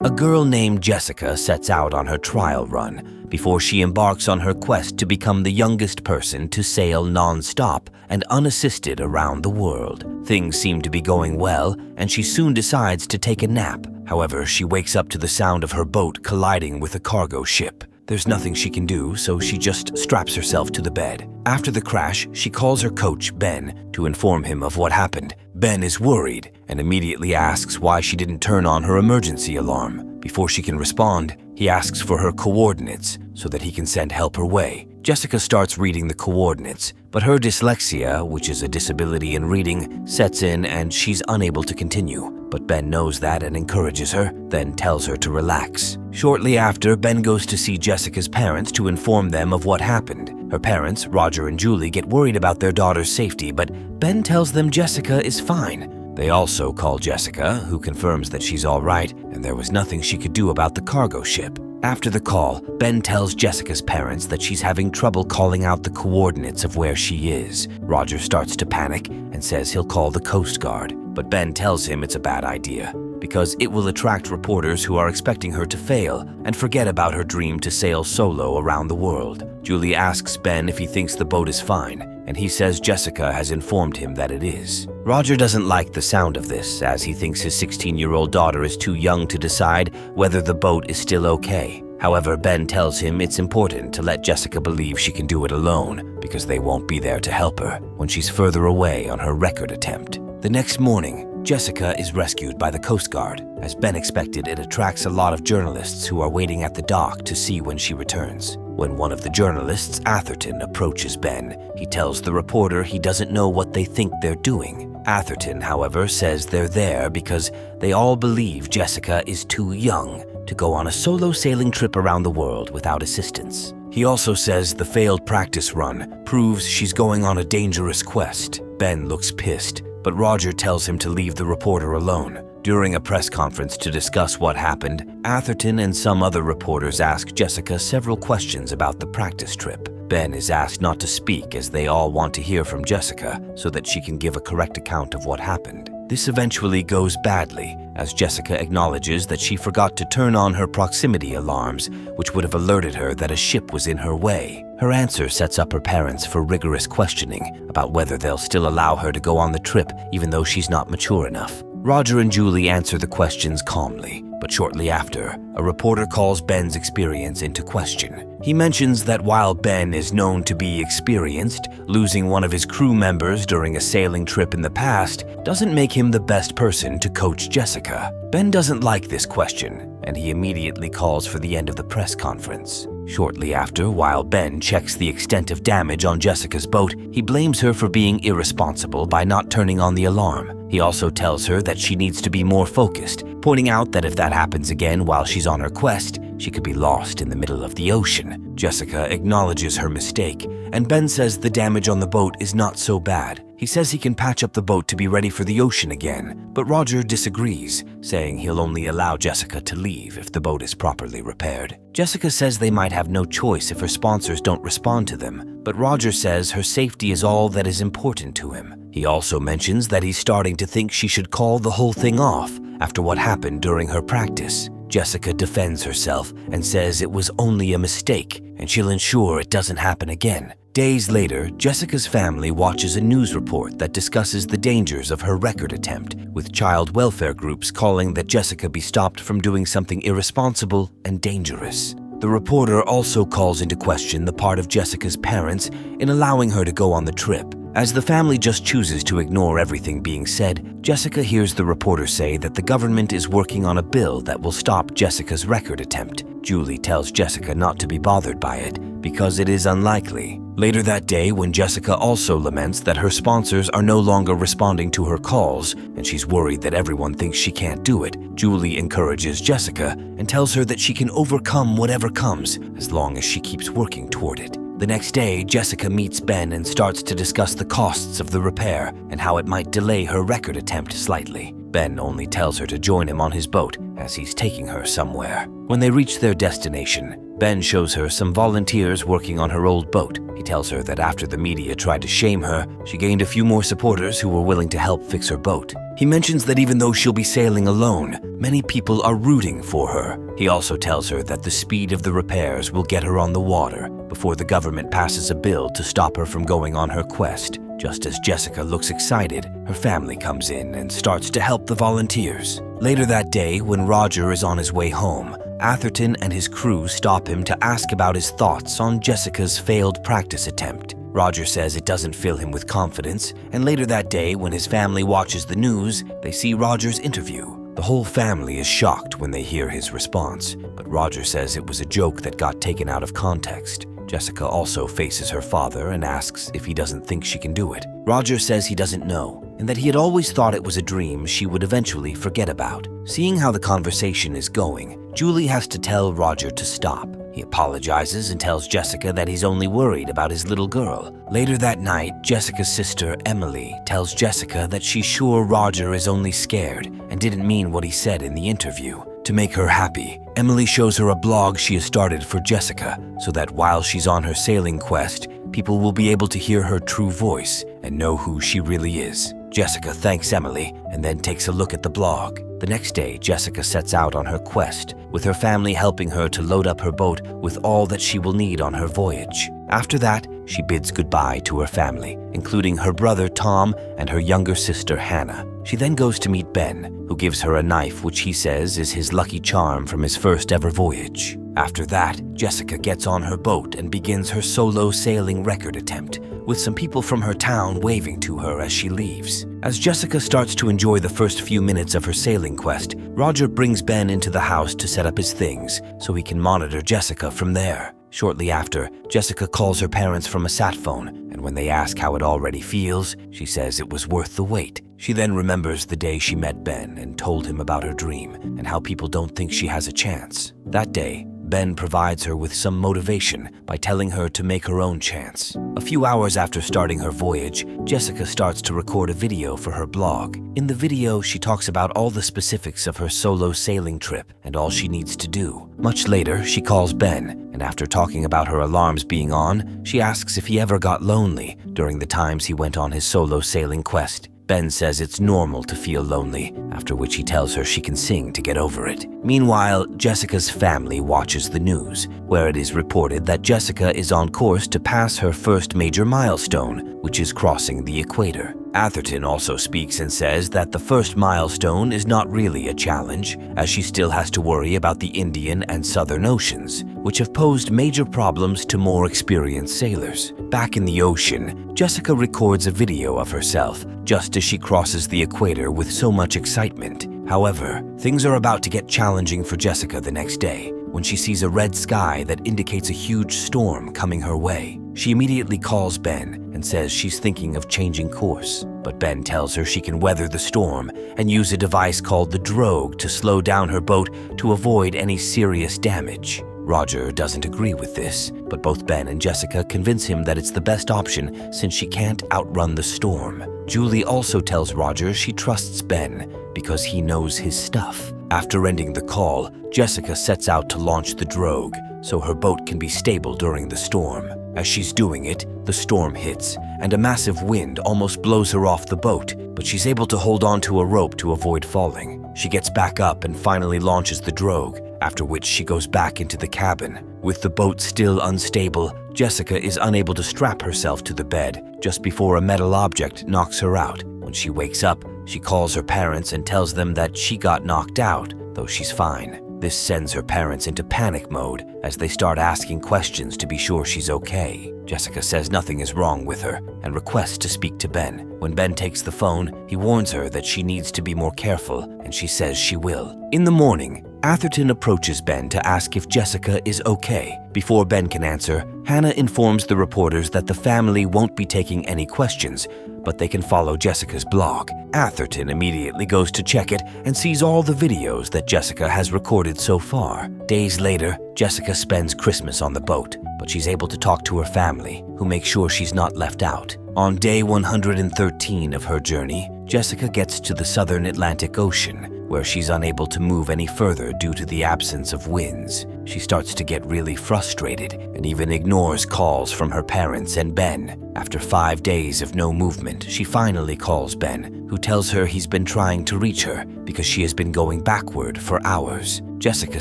A girl named Jessica sets out on her trial run before she embarks on her quest to become the youngest person to sail non-stop and unassisted around the world. Things seem to be going well, and she soon decides to take a nap. However, she wakes up to the sound of her boat colliding with a cargo ship. There's nothing she can do, so she just straps herself to the bed. After the crash, she calls her coach, Ben, to inform him of what happened. Ben is worried and immediately asks why she didn't turn on her emergency alarm. Before she can respond, he asks for her coordinates so that he can send help her way. Jessica starts reading the coordinates, but her dyslexia, which is a disability in reading, sets in and she's unable to continue. But Ben knows that and encourages her, then tells her to relax. Shortly after, Ben goes to see Jessica's parents to inform them of what happened. Her parents, Roger and Julie, get worried about their daughter's safety, but Ben tells them Jessica is fine. They also call Jessica, who confirms that she's all right and there was nothing she could do about the cargo ship. After the call, Ben tells Jessica's parents that she's having trouble calling out the coordinates of where she is. Roger starts to panic and says he'll call the Coast Guard, but Ben tells him it's a bad idea because it will attract reporters who are expecting her to fail and forget about her dream to sail solo around the world. Julie asks Ben if he thinks the boat is fine, and he says Jessica has informed him that it is. Roger doesn't like the sound of this, as he thinks his 16-year-old daughter is too young to decide whether the boat is still okay. However, Ben tells him it's important to let Jessica believe she can do it alone because they won't be there to help her when she's further away on her record attempt. The next morning, Jessica is rescued by the Coast Guard. As Ben expected, it attracts a lot of journalists who are waiting at the dock to see when she returns. When one of the journalists, Atherton, approaches Ben, he tells the reporter he doesn't know what they think they're doing. Atherton, however, says they're there because they all believe Jessica is too young to go on a solo sailing trip around the world without assistance. He also says the failed practice run proves she's going on a dangerous quest. Ben looks pissed, but Roger tells him to leave the reporter alone. During a press conference to discuss what happened, Atherton and some other reporters ask Jessica several questions about the practice trip. Ben is asked not to speak as they all want to hear from Jessica so that she can give a correct account of what happened. This eventually goes badly, as Jessica acknowledges that she forgot to turn on her proximity alarms, which would have alerted her that a ship was in her way. Her answer sets up her parents for rigorous questioning about whether they'll still allow her to go on the trip even though she's not mature enough. Roger and Julie answer the questions calmly, but shortly after, a reporter calls Ben's experience into question. He mentions that while Ben is known to be experienced, losing one of his crew members during a sailing trip in the past doesn't make him the best person to coach Jessica. Ben doesn't like this question, and he immediately calls for the end of the press conference. Shortly after, while Ben checks the extent of damage on Jessica's boat, he blames her for being irresponsible by not turning on the alarm. He also tells her that she needs to be more focused, pointing out that if that happens again while she's on her quest, she could be lost in the middle of the ocean. Jessica acknowledges her mistake, and Ben says the damage on the boat is not so bad. He says he can patch up the boat to be ready for the ocean again, but Roger disagrees, saying he'll only allow Jessica to leave if the boat is properly repaired. Jessica says they might have no choice if her sponsors don't respond to them, but Roger says her safety is all that is important to him. He also mentions that he's starting to think she should call the whole thing off after what happened during her practice. Jessica defends herself and says it was only a mistake and she'll ensure it doesn't happen again. Days later, Jessica's family watches a news report that discusses the dangers of her record attempt, with child welfare groups calling that Jessica be stopped from doing something irresponsible and dangerous. The reporter also calls into question the part of Jessica's parents in allowing her to go on the trip. As the family just chooses to ignore everything being said, Jessica hears the reporter say that the government is working on a bill that will stop Jessica's record attempt. Julie tells Jessica not to be bothered by it because it is unlikely. Later that day, when Jessica also laments that her sponsors are no longer responding to her calls and she's worried that everyone thinks she can't do it, Julie encourages Jessica and tells her that she can overcome whatever comes as long as she keeps working toward it. The next day, Jessica meets Ben and starts to discuss the costs of the repair and how it might delay her record attempt slightly. Ben only tells her to join him on his boat as he's taking her somewhere. When they reach their destination, Ben shows her some volunteers working on her old boat. He tells her that after the media tried to shame her, she gained a few more supporters who were willing to help fix her boat. He mentions that even though she'll be sailing alone, many people are rooting for her. He also tells her that the speed of the repairs will get her on the water before the government passes a bill to stop her from going on her quest. Just as Jessica looks excited, her family comes in and starts to help the volunteers. Later that day, when Roger is on his way home, Atherton and his crew stop him to ask about his thoughts on Jessica's failed practice attempt. Roger says it doesn't fill him with confidence, and later that day, when his family watches the news, they see Roger's interview. The whole family is shocked when they hear his response, but Roger says it was a joke that got taken out of context. Jessica also faces her father and asks if he doesn't think she can do it. Roger says he doesn't know, and that he had always thought it was a dream she would eventually forget about. Seeing how the conversation is going, Julie has to tell Roger to stop. He apologizes and tells Jessica that he's only worried about his little girl. Later that night, Jessica's sister, Emily, tells Jessica that she's sure Roger is only scared and didn't mean what he said in the interview. To make her happy, Emily shows her a blog she has started for Jessica so that while she's on her sailing quest, people will be able to hear her true voice and know who she really is. Jessica thanks Emily and then takes a look at the blog. The next day, Jessica sets out on her quest, with her family helping her to load up her boat with all that she will need on her voyage. After that, she bids goodbye to her family, including her brother Tom and her younger sister Hannah. She then goes to meet Ben, who gives her a knife which he says is his lucky charm from his first ever voyage. After that, Jessica gets on her boat and begins her solo sailing record attempt, with some people from her town waving to her as she leaves. As Jessica starts to enjoy the first few minutes of her sailing quest, Roger brings Ben into the house to set up his things so he can monitor Jessica from there. Shortly after, Jessica calls her parents from a sat phone, and when they ask how it already feels, she says it was worth the wait. She then remembers the day she met Ben and told him about her dream and how people don't think she has a chance. That day, Ben provides her with some motivation by telling her to make her own chance. A few hours after starting her voyage, Jessica starts to record a video for her blog. In the video, she talks about all the specifics of her solo sailing trip and all she needs to do. Much later, she calls Ben, and after talking about her alarms being on, she asks if he ever got lonely during the times he went on his solo sailing quest. Ben says it's normal to feel lonely, after which he tells her she can sing to get over it. Meanwhile, Jessica's family watches the news, where it is reported that Jessica is on course to pass her first major milestone, which is crossing the equator. Atherton also speaks and says that the first milestone is not really a challenge, as she still has to worry about the Indian and Southern Oceans, which have posed major problems to more experienced sailors. Back in the ocean, Jessica records a video of herself just as she crosses the equator with so much excitement. However, things are about to get challenging for Jessica the next day when she sees a red sky that indicates a huge storm coming her way. She immediately calls Ben and says she's thinking of changing course, but Ben tells her she can weather the storm and use a device called the drogue to slow down her boat to avoid any serious damage. Roger doesn't agree with this, but both Ben and Jessica convince him that it's the best option since she can't outrun the storm. Julie also tells Roger she trusts Ben because he knows his stuff. After ending the call, Jessica sets out to launch the drogue so her boat can be stable during the storm. As she's doing it, the storm hits, and a massive wind almost blows her off the boat, but she's able to hold on to a rope to avoid falling. She gets back up and finally launches the drogue, after which she goes back into the cabin. With the boat still unstable, Jessica is unable to strap herself to the bed just before a metal object knocks her out. When she wakes up, she calls her parents and tells them that she got knocked out, though she's fine. This sends her parents into panic mode as they start asking questions to be sure she's okay. Jessica says nothing is wrong with her and requests to speak to Ben. When Ben takes the phone, he warns her that she needs to be more careful, and she says she will. In the morning, Atherton approaches Ben to ask if Jessica is okay. Before Ben can answer, Hannah informs the reporters that the family won't be taking any questions, but they can follow Jessica's blog. Atherton immediately goes to check it and sees all the videos that Jessica has recorded so far. Days later, Jessica spends Christmas on the boat, but she's able to talk to her family, who make sure she's not left out. On day 113 of her journey, Jessica gets to the southern Atlantic Ocean, where she's unable to move any further due to the absence of winds. She starts to get really frustrated and even ignores calls from her parents and Ben. After 5 days of no movement, she finally calls Ben, who tells her he's been trying to reach her because she has been going backward for hours. Jessica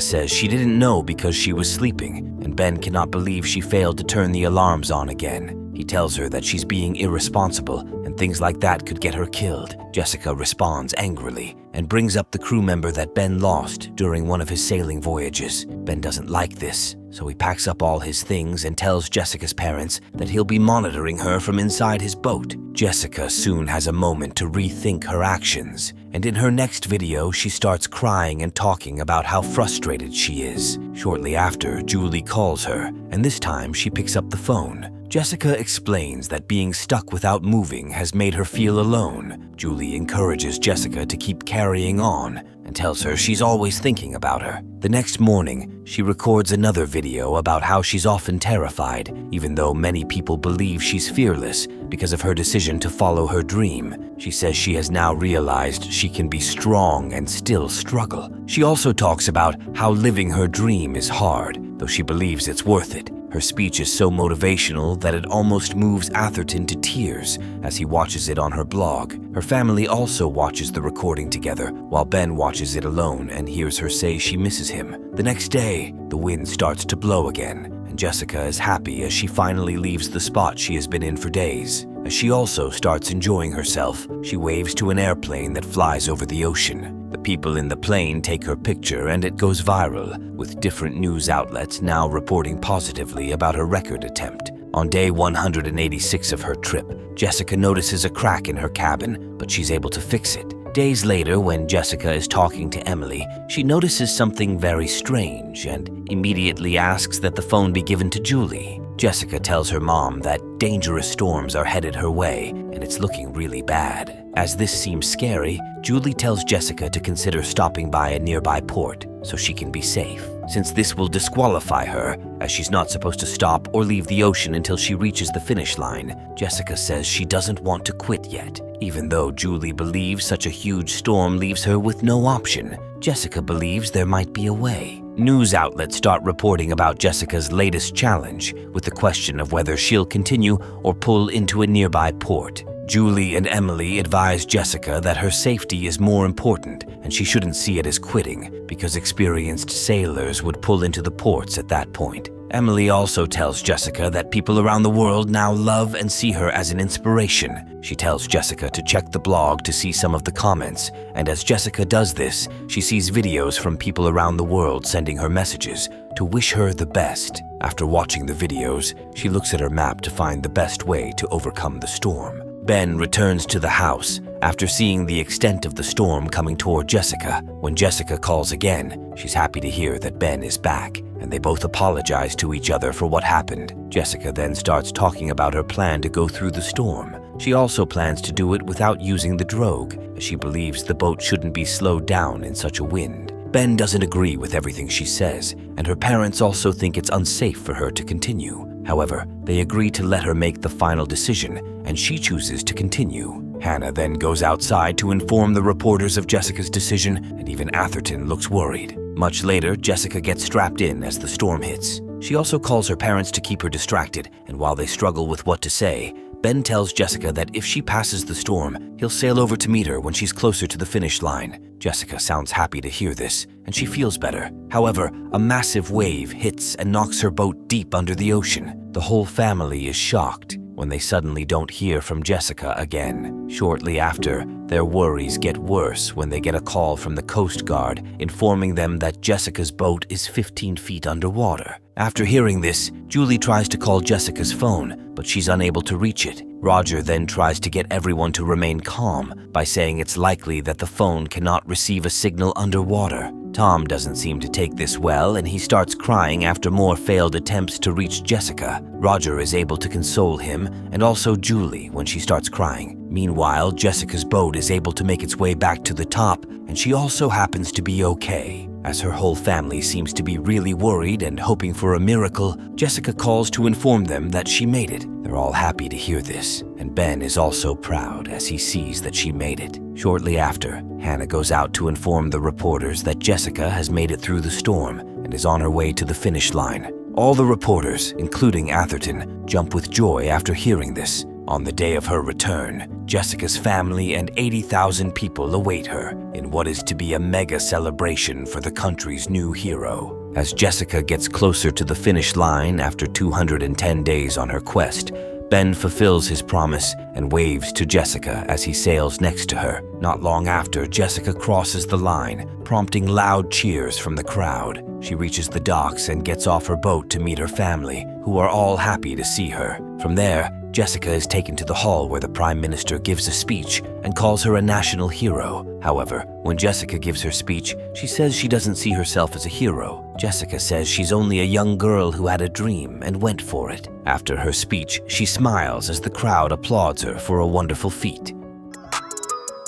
says she didn't know because she was sleeping, and Ben cannot believe she failed to turn the alarms on again. He tells her that she's being irresponsible and things like that could get her killed. Jessica responds angrily and brings up the crew member that Ben lost during one of his sailing voyages. Ben doesn't like this, so he packs up all his things and tells Jessica's parents that he'll be monitoring her from inside his boat. Jessica soon has a moment to rethink her actions, and in her next video, she starts crying and talking about how frustrated she is. Shortly after, Julie calls her, and this time she picks up the phone. Jessica explains that being stuck without moving has made her feel alone. Julie encourages Jessica to keep carrying on and tells her she's always thinking about her. The next morning, she records another video about how she's often terrified, even though many people believe she's fearless because of her decision to follow her dream. She says she has now realized she can be strong and still struggle. She also talks about how living her dream is hard, though she believes it's worth it. Her speech is so motivational that it almost moves Atherton to tears as he watches it on her blog. Her family also watches the recording together, while Ben watches it alone and hears her say she misses him. The next day, the wind starts to blow again, and Jessica is happy as she finally leaves the spot she has been in for days. As she also starts enjoying herself, she waves to an airplane that flies over the ocean. The people in the plane take her picture and it goes viral, with different news outlets now reporting positively about her record attempt. On day 186 of her trip, Jessica notices a crack in her cabin, but she's able to fix it. Days later, when Jessica is talking to Emily, she notices something very strange and immediately asks that the phone be given to Julie. Jessica tells her mom that dangerous storms are headed her way and it's looking really bad. As this seems scary, Julie tells Jessica to consider stopping by a nearby port so she can be safe, since this will disqualify her, as she's not supposed to stop or leave the ocean until she reaches the finish line. Jessica says she doesn't want to quit yet, even though Julie believes such a huge storm leaves her with no option. Jessica believes there might be a way. News outlets start reporting about Jessica's latest challenge, with the question of whether she'll continue or pull into a nearby port. Julie and Emily advise Jessica that her safety is more important and she shouldn't see it as quitting because experienced sailors would pull into the ports at that point. Emily also tells Jessica that people around the world now love and see her as an inspiration. She tells Jessica to check the blog to see some of the comments, and as Jessica does this, she sees videos from people around the world sending her messages to wish her the best. After watching the videos, she looks at her map to find the best way to overcome the storm. Ben returns to the house after seeing the extent of the storm coming toward Jessica. When Jessica calls again, she's happy to hear that Ben is back, and they both apologize to each other for what happened. Jessica then starts talking about her plan to go through the storm. She also plans to do it without using the drogue, as she believes the boat shouldn't be slowed down in such a wind. Ben doesn't agree with everything she says, and her parents also think it's unsafe for her to continue. However, they agree to let her make the final decision, and she chooses to continue. Hannah then goes outside to inform the reporters of Jessica's decision, and even Atherton looks worried. Much later, Jessica gets strapped in as the storm hits. She also calls her parents to keep her distracted, and while they struggle with what to say, Ben tells Jessica that if she passes the storm, he'll sail over to meet her when she's closer to the finish line. Jessica sounds happy to hear this, and she feels better. However, a massive wave hits and knocks her boat deep under the ocean. The whole family is shocked when they suddenly don't hear from Jessica again. Shortly after, their worries get worse when they get a call from the Coast Guard informing them that Jessica's boat is 15 feet underwater. After hearing this, Julie tries to call Jessica's phone, but she's unable to reach it. Roger then tries to get everyone to remain calm by saying it's likely that the phone cannot receive a signal underwater. Tom doesn't seem to take this well, and he starts crying after more failed attempts to reach Jessica. Roger is able to console him, and also Julie when she starts crying. Meanwhile, Jessica's boat is able to make its way back to the top, and she also happens to be okay. As her whole family seems to be really worried and hoping for a miracle, Jessica calls to inform them that she made it. They're all happy to hear this, and Ben is also proud as he sees that she made it. Shortly after, Hannah goes out to inform the reporters that Jessica has made it through the storm and is on her way to the finish line. All the reporters, including Atherton, jump with joy after hearing this. On the day of her return, Jessica's family and 80,000 people await her in what is to be a mega celebration for the country's new hero. As Jessica gets closer to the finish line after 210 days on her quest, Ben fulfills his promise and waves to Jessica as he sails next to her. Not long after, Jessica crosses the line, prompting loud cheers from the crowd. She reaches the docks and gets off her boat to meet her family, who are all happy to see her. From there, Jessica is taken to the hall where the Prime Minister gives a speech and calls her a national hero. However, when Jessica gives her speech, she says she doesn't see herself as a hero. Jessica says she's only a young girl who had a dream and went for it. After her speech, she smiles as the crowd applauds her for a wonderful feat.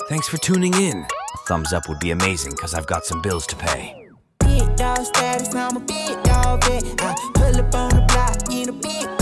Thanks for tuning in. A thumbs up would be amazing because I've got some bills to pay. Big dog status, I'm a big dog vet. I pull up on the block in a big